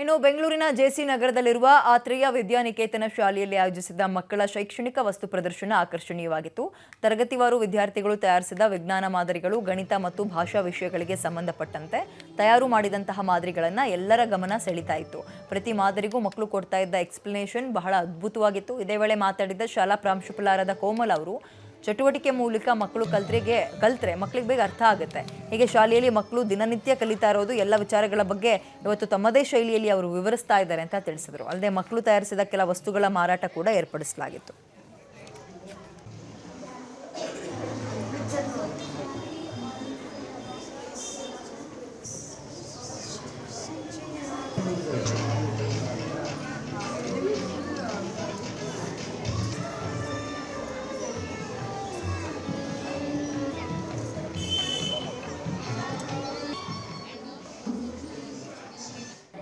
ಇನ್ನು ಬೆಂಗಳೂರಿನ ಜೆಸಿ ನಗರದಲ್ಲಿರುವ ಆತ್ರೇಯ ವಿದ್ಯಾನಿಕೇತನ ಶಾಲೆಯಲ್ಲಿ ಆಯೋಜಿಸಿದ್ದ ಮಕ್ಕಳ ಶೈಕ್ಷಣಿಕ ವಸ್ತು ಪ್ರದರ್ಶನ ಆಕರ್ಷಣೀಯವಾಗಿತ್ತು. ತರಗತಿವಾರು ವಿದ್ಯಾರ್ಥಿಗಳು ತಯಾರಿಸಿದ ವಿಜ್ಞಾನ ಮಾದರಿಗಳು, ಗಣಿತ ಮತ್ತು ಭಾಷಾ ವಿಷಯಗಳಿಗೆ ಸಂಬಂಧಪಟ್ಟಂತೆ ತಯಾರು ಮಾಡಿದಂತಹ ಮಾದರಿಗಳನ್ನು ಎಲ್ಲರ ಗಮನ ಸೆಳೀತಾ ಇತ್ತು. ಪ್ರತಿ ಮಾದರಿಗೂ ಮಕ್ಕಳು ಕೊಡ್ತಾ ಇದ್ದ ಎಕ್ಸ್ಪ್ಲನೇಷನ್ ಬಹಳ ಅದ್ಭುತವಾಗಿತ್ತು. ಇದೇ ವೇಳೆ ಮಾತನಾಡಿದ ಶಾಲಾ ಪ್ರಾಂಶುಪಾಲರಾದ ಕೋಮಲ್ ಅವರು, ಚಟುವಟಿಕೆ ಮೂಲಕ ಮಕ್ಕಳು ಕಲ್ತ್ರೆ ಮಕ್ಕಳಿಗೆ ಬೇಗ ಅರ್ಥ ಆಗುತ್ತೆ. ಹೀಗೆ ಶಾಲೆಯಲ್ಲಿ ಮಕ್ಕಳು ದಿನನಿತ್ಯ ಕಲಿತಾ ಇರೋದು ಎಲ್ಲ ವಿಚಾರಗಳ ಬಗ್ಗೆ ಇವತ್ತು ತಮ್ಮದೇ ಶೈಲಿಯಲ್ಲಿ ಅವರು ವಿವರಿಸ್ತಾ ಇದ್ದಾರೆ ಅಂತ ತಿಳಿಸಿದರು. ಅಲ್ಲದೆ ಮಕ್ಕಳು ತಯಾರಿಸಿದ ಕೆಲ ವಸ್ತುಗಳ ಮಾರಾಟ ಕೂಡ ಏರ್ಪಡಿಸಲಾಗಿತ್ತು.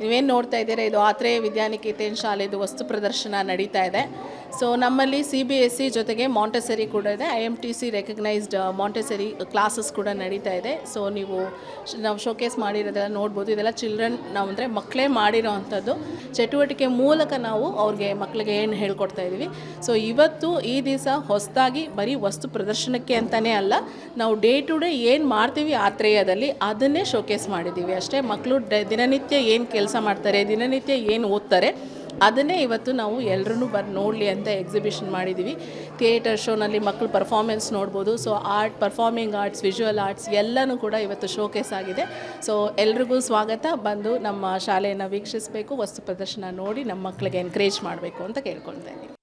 ನೀವೇನು ನೋಡ್ತಾ ಇದ್ದೀರಾ, ಇದು ಆತ್ರೇಯ ವಿದ್ಯಾನಿಕೇತನ ಶಾಲೆದು ವಸ್ತು ಪ್ರದರ್ಶನ ನಡೀತಾ ಇದೆ. ಸೊ ನಮ್ಮಲ್ಲಿ CBSE ಜೊತೆಗೆ ಮಾಂಟೆಸರಿ ಕೂಡ ಇದೆ. IMTC ರೆಕಗ್ನೈಸ್ಡ್ ಮಾಂಟೆಸರಿ ಕ್ಲಾಸಸ್ ಕೂಡ ನಡೀತಾ ಇದೆ. ಸೊ ನಾವು ಶೋಕೇಸ್ ಮಾಡಿರೋದೆಲ್ಲ ನೋಡ್ಬೋದು. ಇದೆಲ್ಲ ಚಿಲ್ಡ್ರನ್, ನಾವು ಅಂದರೆ ಮಕ್ಕಳೇ ಮಾಡಿರೋ ಅಂಥದ್ದು ಚಟುವಟಿಕೆ ಮೂಲಕ ನಾವು ಮಕ್ಕಳಿಗೆ ಏನು ಹೇಳ್ಕೊಡ್ತಾ ಇದ್ದೀವಿ. ಸೊ ಇವತ್ತು ಈ ದಿವಸ ಹೊಸದಾಗಿ ಬರೀ ವಸ್ತು ಪ್ರದರ್ಶನಕ್ಕೆ ಅಂತಲೇ ಅಲ್ಲ, ನಾವು ಡೇ ಟು ಡೇ ಏನು ಮಾಡ್ತೀವಿ ಆತ್ರೇಯದಲ್ಲಿ ಅದನ್ನೇ ಶೋಕೇಸ್ ಮಾಡಿದ್ದೀವಿ ಅಷ್ಟೇ. ಮಕ್ಕಳು ದಿನನಿತ್ಯ ಏನು ಕೆಲಸ ಮಾಡ್ತಾರೆ, ದಿನನಿತ್ಯ ಏನು ಓದ್ತಾರೆ, ಅದನ್ನೇ ಇವತ್ತು ನಾವು ಎಲ್ಲರೂ ನೋಡಲಿ ಅಂತ ಎಕ್ಸಿಬಿಷನ್ ಮಾಡಿದ್ದೀವಿ. ಥಿಯೇಟರ್ ಶೋನಲ್ಲಿ ಮಕ್ಕಳು ಪರ್ಫಾರ್ಮೆನ್ಸ್ ನೋಡ್ಬೋದು. So performing arts, visual arts ಎಲ್ಲನೂ ಕೂಡ ಇವತ್ತು ಶೋಕೇಸ್ ಆಗಿದೆ. ಸೊ ಎಲ್ರಿಗೂ ಸ್ವಾಗತ. ಬಂದು ನಮ್ಮ ಶಾಲೆಯನ್ನು ವೀಕ್ಷಿಸಬೇಕು, ವಸ್ತು ಪ್ರದರ್ಶನ ನೋಡಿ ನಮ್ಮ ಮಕ್ಕಳಿಗೆ ಎನ್ಕರೇಜ್ ಮಾಡಬೇಕು ಅಂತ ಕೇಳ್ಕೊಳ್ತಾ ಇದ್ದೀನಿ.